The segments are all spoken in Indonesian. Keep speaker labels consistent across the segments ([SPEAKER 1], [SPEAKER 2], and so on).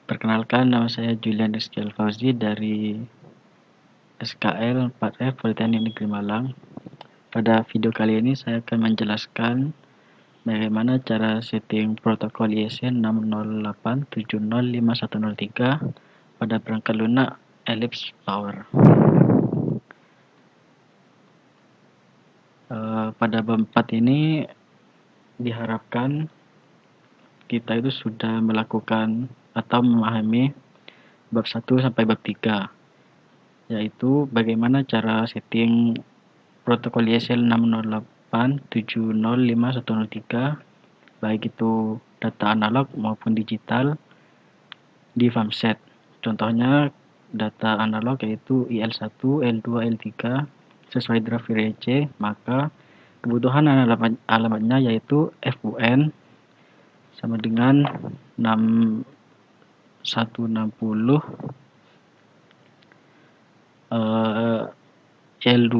[SPEAKER 1] Perkenalkan, nama saya Julian Rizky Alfauzi dari SKL 4F Politeknik Negeri Malang. Pada video kali ini saya akan menjelaskan bagaimana cara setting protokol ISN 608705103 pada perangkat lunak Ellipse Power. Pada bab 4 ini diharapkan kita itu sudah melakukan atau memahami bab 1 sampai bab 3, yaitu bagaimana cara setting protokol ISL 608705103 baik itu data analog maupun digital di FAMSET. Contohnya data analog yaitu IL1, L2, L3 sesuai draft VRC, maka kebutuhan alamatnya yaitu FUN sama dengan 6160 L2,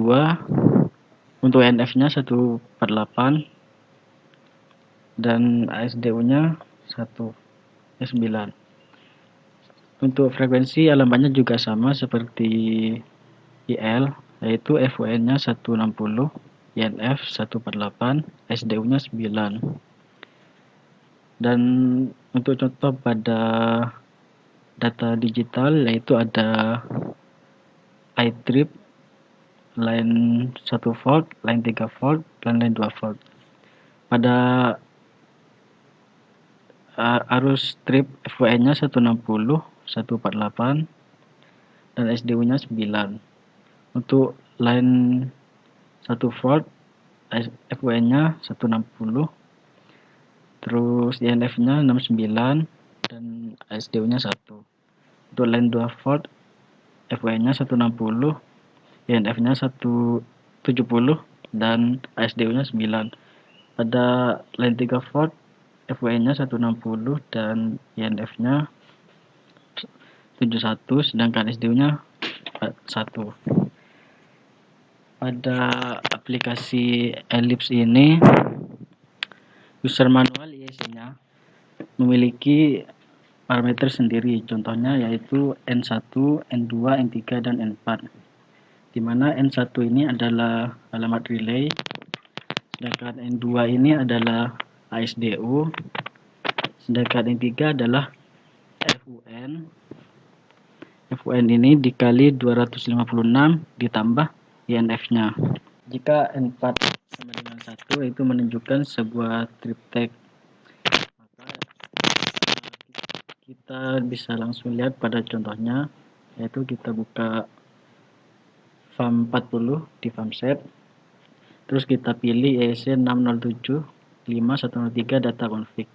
[SPEAKER 1] untuk NF-nya 148 dan ASDU-nya 1S9. Untuk frekuensi alamatnya juga sama seperti IL, yaitu FUN-nya 160, INF 148, SDU-nya 9. Dan untuk contoh pada data digital yaitu ada iTrip line 1 volt, line 3 volt, dan line 2 volt. Pada arus trip FWN-nya 160, 148, dan SDU-nya 9. Untuk line 1 volt, FWN-nya 160, terus INF-nya 69, dan SDU-nya 1. Untuk line 2 volt, FWN-nya 160, INF-nya 170, dan SDU-nya 9. Pada line 3 volt, FWN-nya 160 dan INF-nya 71, sedangkan SDU-nya 1. Pada aplikasi Ellipse ini, user manual IEC-nya memiliki parameter sendiri, contohnya yaitu N1, N2, N3, dan N4, di mana N1 ini adalah alamat relay, sedangkan N2 ini adalah ASDU, sedangkan N3 adalah FUN. FUN ini dikali 256 ditambah INF-nya. Jika N4 sama dengan 1 itu menunjukkan sebuah triptych, maka kita bisa langsung lihat pada contohnya, yaitu kita buka FAM40 di FAMSET, terus kita pilih ESN 6075103 data config.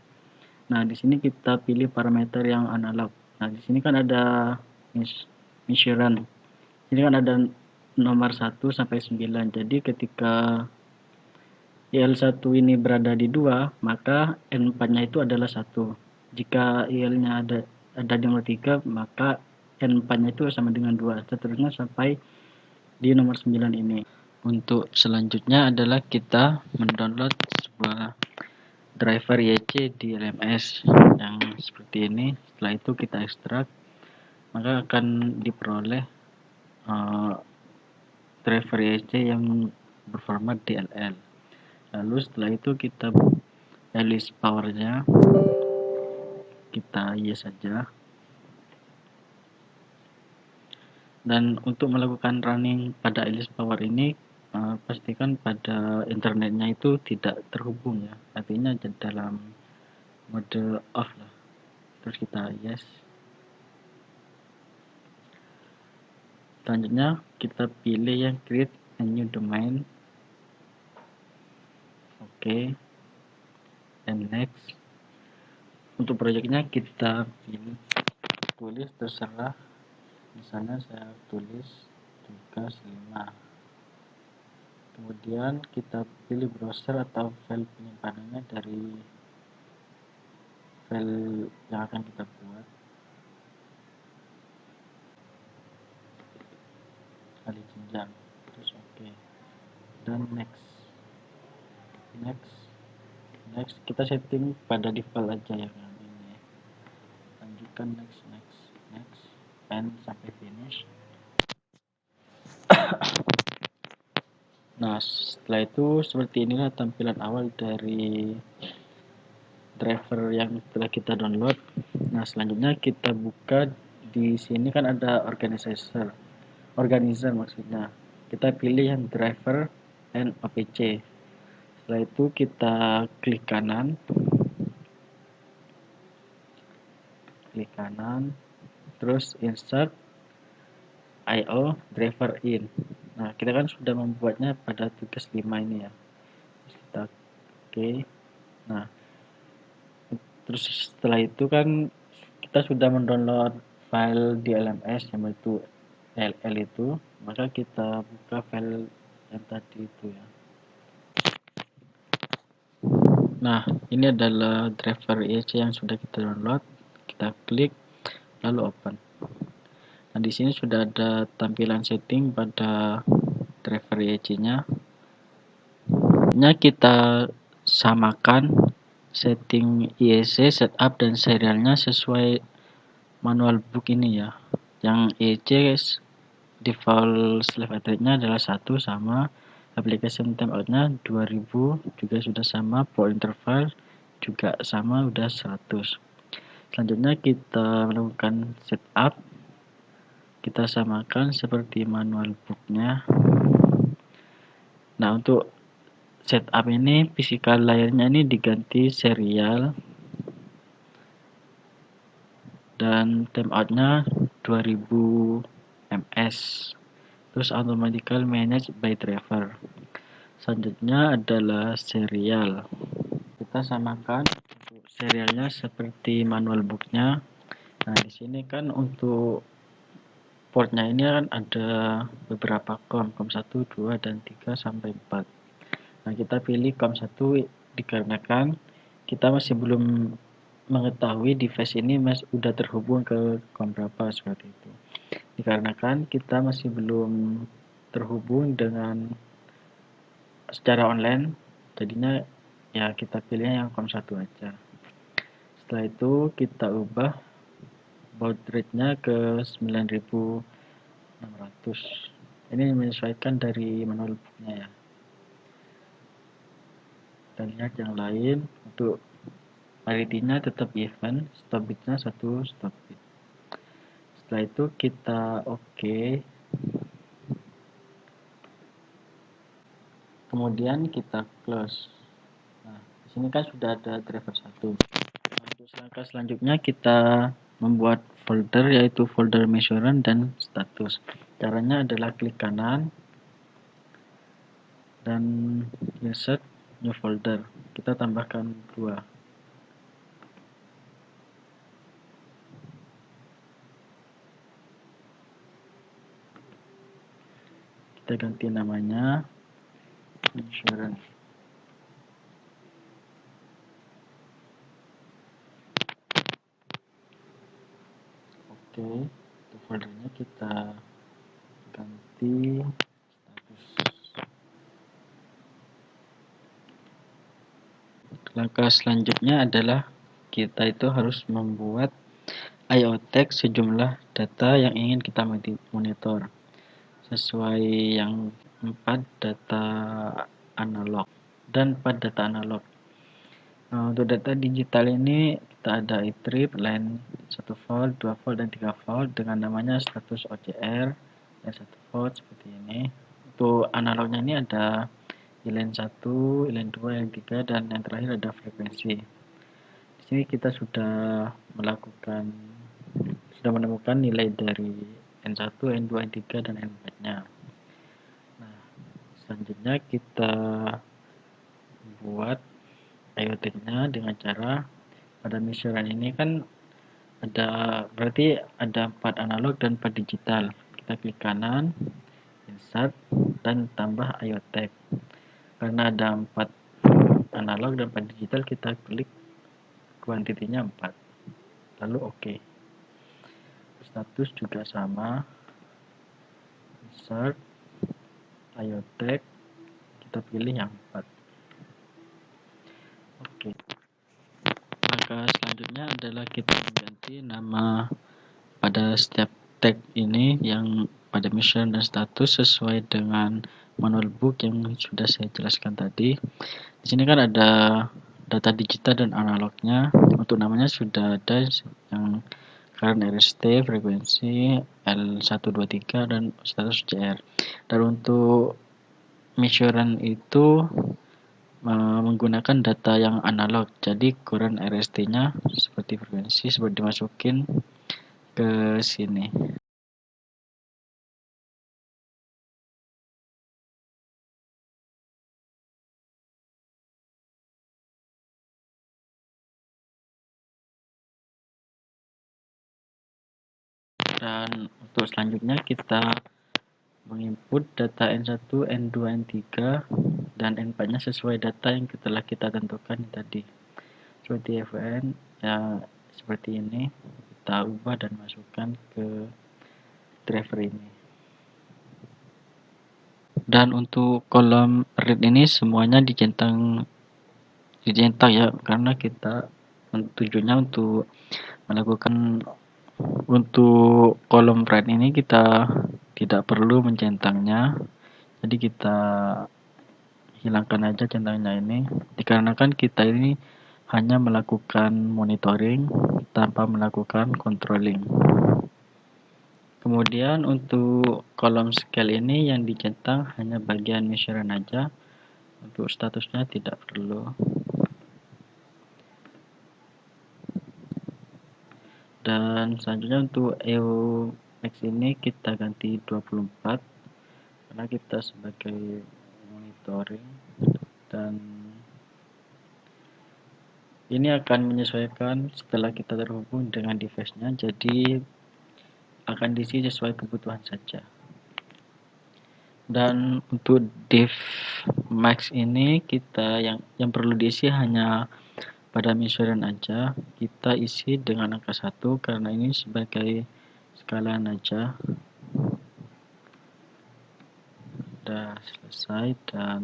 [SPEAKER 1] Nah, di sini kita pilih parameter yang analog. Nah, di sini kan ada measurean. Ini kan ada nomor 1 sampai 9. Jadi ketika IL1 ini berada di 2, maka N4-nya itu adalah 1. Jika IL-nya ada di nomor 3, maka N4-nya itu sama dengan 2. Seterusnya sampai di nomor 9 ini. Untuk selanjutnya adalah kita mendownload sebuah driver IEC di LMS yang seperti ini. Setelah itu kita ekstrak, maka akan diperoleh driver IEC yang berformat DLL. Lalu setelah itu kita Ellipse powernya kita yes saja. Dan untuk melakukan running pada Ellipse power ini, pastikan pada internetnya itu tidak terhubung ya, artinya dalam mode off lah. Terus kita yes. Selanjutnya kita pilih yang create a new domain, oke, and next. Untuk proyeknya kita pilih tulis terserah, misalnya saya tulis tugas 5. Kemudian kita pilih browser atau file penyimpanannya dari file yang akan kita buat, kali jenjang, terus oke, dan next. Kita setting pada default aja ya, ini. lanjutkan next and sampai finish. Nah, setelah itu seperti inilah tampilan awal dari driver yang telah kita download. Nah, selanjutnya kita buka. Di sini kan ada organizer maksudnya. Kita pilih yang driver and OPC. Setelah itu kita klik kanan, terus insert IO driver in. Nah, kita kan sudah membuatnya pada tugas 5 ini ya. Terus kita oke. Nah, terus setelah itu kan kita sudah mendownload file di LMS yang itu LL itu, maka kita buka file yang tadi itu ya. Nah, ini adalah driver IEC yang sudah kita download. Kita klik lalu open. Nah, di sini sudah ada tampilan setting pada driver IEC-nya. Kita samakan setting IEC, setup dan serialnya sesuai manual book ini ya. Yang IEC default slave address-nya adalah 1 sama application timeout-nya 2000 juga sudah sama, port interval juga sama, udah 100. Selanjutnya kita melakukan setup, kita samakan seperti manual book-nya. Nah, untuk setup ini physical layer-nya ini diganti serial dan timeout-nya 2000 ms. Terus automatical manage by driver. Selanjutnya adalah serial. Kita samakan untuk serialnya seperti manual booknya. Nah, di sini kan untuk portnya ini kan ada beberapa COM 1, 2, dan 3 sampai 4. Nah, kita pilih COM 1 dikarenakan kita masih belum mengetahui device ini sudah terhubung ke COM berapa seperti itu. Dikarenakan kita masih belum terhubung dengan secara online, jadinya ya kita pilihnya yang COM 1 aja. Setelah itu kita ubah baud rate-nya ke 9600. Ini menyesuaikan dari manual book-nya ya. Dan lihat yang lain, untuk parity-nya tetap even, stop bit-nya 1 stop bit. Setelah itu kita oke. Kemudian kita close. Nah, di sini kan sudah ada driver 1. Nah, untuk langkah selanjutnya kita membuat folder, yaitu folder measurean dan status. Caranya adalah klik kanan dan insert new folder. Kita tambahkan 2. Kita ganti namanya measurean. Oke, untuk foldernya kita ganti status. Langkah selanjutnya adalah kita itu harus membuat IO tag sejumlah data yang ingin kita monitor sesuai yang 4 data analog dan 4 data analog. Nah, untuk data digital ini kita ada iTrip, line 1 volt, 2 volt, dan 3 volt dengan namanya status OCR dan 1 volt seperti ini. Untuk analognya ini ada line 1, line 2, line 3, dan yang terakhir ada frekuensi. Di sini kita sudah menemukan nilai dari N1, N2, N3, dan N4-nya. Nah, selanjutnya kita buat IoT-nya dengan cara pada measurean ini kan berarti ada 4 analog dan 4 digital. Kita klik kanan, insert, dan tambah IO tag. Karena ada 4 analog dan 4 digital, kita klik kuantitinya 4. Lalu oke. Status juga sama, insert, IO tag, kita pilih yang 4. Oke. Langkah selanjutnya adalah kita mengganti ganti nama pada setiap tag ini yang pada mission dan status sesuai dengan manual book yang sudah saya jelaskan tadi. Di sini kan ada data digital dan analognya. Untuk namanya sudah ada yang current RST, frekuensi, L123 dan status CR. Dan untuk mission itu menggunakan data yang analog. Jadi current RST-nya seperti frekuensi seperti dimasukin ke sini. Dan untuk selanjutnya kita menginput data N1, N2, N3 dan N4-nya sesuai data yang telah kita tentukan tadi. Seperti FN ya seperti ini, kita ubah dan masukkan ke driver ini. Dan untuk kolom read ini semuanya dicetak ya, karena kita tujuannya untuk melakukan untuk kolom write ini kita tidak perlu mencentangnya, jadi kita hilangkan aja centangnya ini, dikarenakan kita ini hanya melakukan monitoring tanpa melakukan controlling. Kemudian untuk kolom scale ini yang dicentang hanya bagian measurean aja, untuk statusnya tidak perlu. Dan selanjutnya untuk EO max ini kita ganti 24 karena kita sebagai monitoring, dan ini akan menyesuaikan setelah kita terhubung dengan device-nya, jadi akan diisi sesuai kebutuhan saja. Dan untuk div max ini kita yang perlu diisi hanya pada measurean aja, kita isi dengan angka 1 karena ini sebagai skalaan aja. Sudah selesai, dan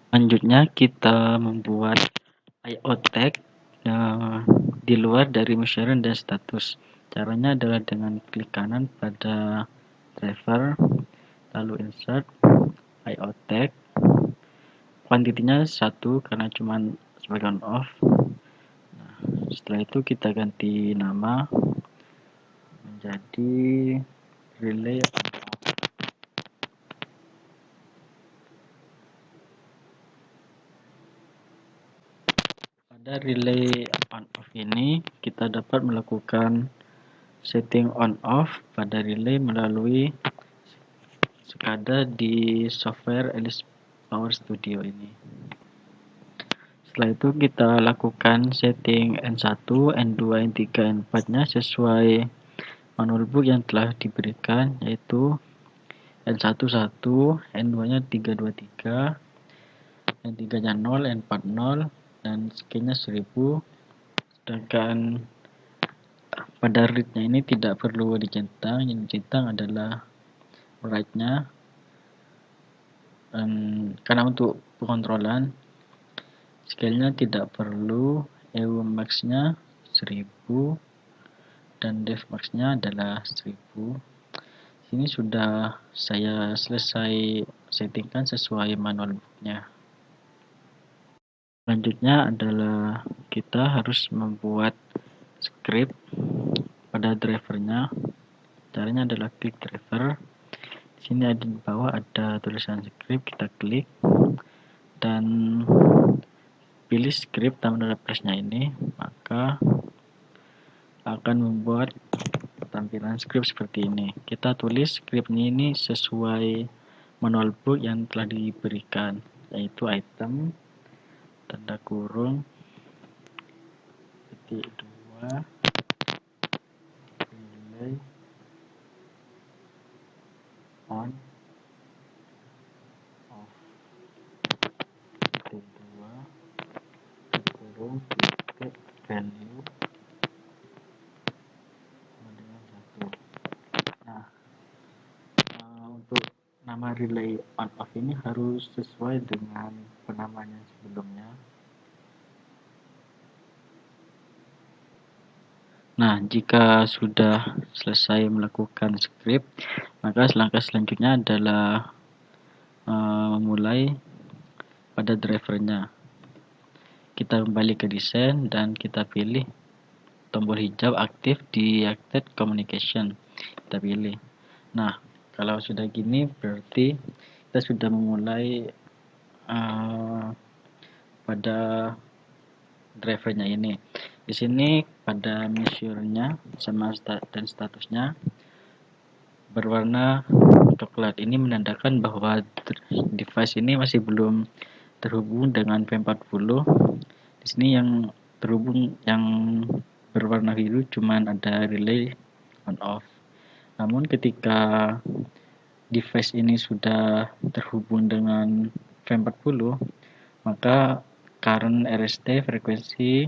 [SPEAKER 1] selanjutnya kita membuat IO tag di luar dari measurean dan status. Caranya adalah dengan klik kanan pada driver, lalu insert IO tag, kuantitinya 1 karena cuman sebagai on off. Nah, setelah itu kita ganti nama menjadi relay on off. Pada relay on off ini kita dapat melakukan setting on off pada relay melalui sekada di software Alice Power Studio ini. Setelah itu kita lakukan setting N1, N2, N3, N4-nya sesuai manual book yang telah diberikan, yaitu N1 1, N2-nya 323, N3-nya 0, N4 0, dan scan-nya 1000. Sedangkan pada read-nya ini tidak perlu dicentang, yang dicentang adalah write-nya. Karena untuk pengontrolan scale-nya tidak perlu, EU max-nya 1000 dan dev max-nya adalah 1000. Ini sudah saya selesai settingkan sesuai manual book-nya. Selanjutnya adalah kita harus membuat script pada drivernya. Caranya adalah klik driver. Di sini ada di bawah ada tulisan script, kita klik dan pilih script tanda plusnya ini, maka akan membuat tampilan script seperti ini. Kita tulis scriptnya ini sesuai manual book yang telah diberikan, yaitu item tanda kurung titik 2 relay on off titik 2 kurung titik value dengan 1. Nah, untuk nama relay on off ini harus sesuai dengan penamaan sebelumnya. Nah, jika sudah selesai melakukan script, maka langkah selanjutnya adalah memulai pada drivernya. Kita kembali ke desain dan kita pilih tombol hijau aktif deactivate communication. Kita pilih. Nah, kalau sudah gini berarti kita sudah memulai pada drivernya ini. Di sini pada measure-nya sama dan statusnya berwarna coklat. Ini menandakan bahwa device ini masih belum terhubung dengan V40. Di sini yang terhubung yang berwarna biru cuman ada relay on off. Namun ketika device ini sudah terhubung dengan V40, maka current RST frekuensi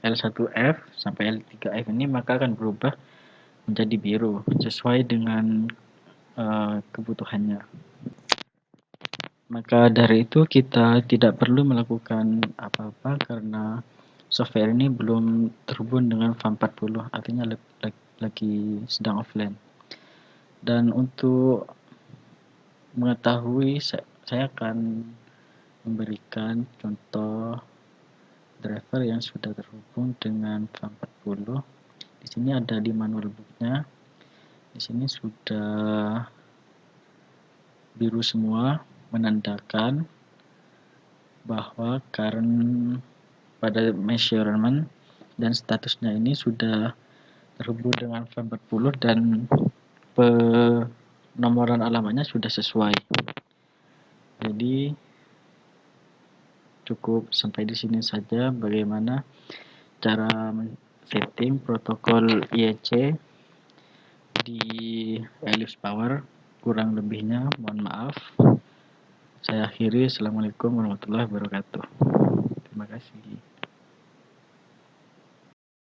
[SPEAKER 1] L1F sampai L3F ini maka akan berubah menjadi biru sesuai dengan kebutuhannya. Maka dari itu kita tidak perlu melakukan apa-apa karena software ini belum terhubung dengan V40, artinya lagi sedang offline. Dan untuk mengetahui, saya akan memberikan contoh driver yang sudah terhubung dengan V40. Di sini ada di manual booknya. Di sini sudah biru semua, menandakan bahwa current pada measurement dan statusnya ini sudah terhubung dengan V40 dan penomoran alamatnya sudah sesuai. Jadi cukup sampai di sini saja bagaimana cara setting protokol IEC di Ellipse Power. Kurang lebihnya mohon maaf. Saya akhiri. Assalamualaikum warahmatullahi wabarakatuh.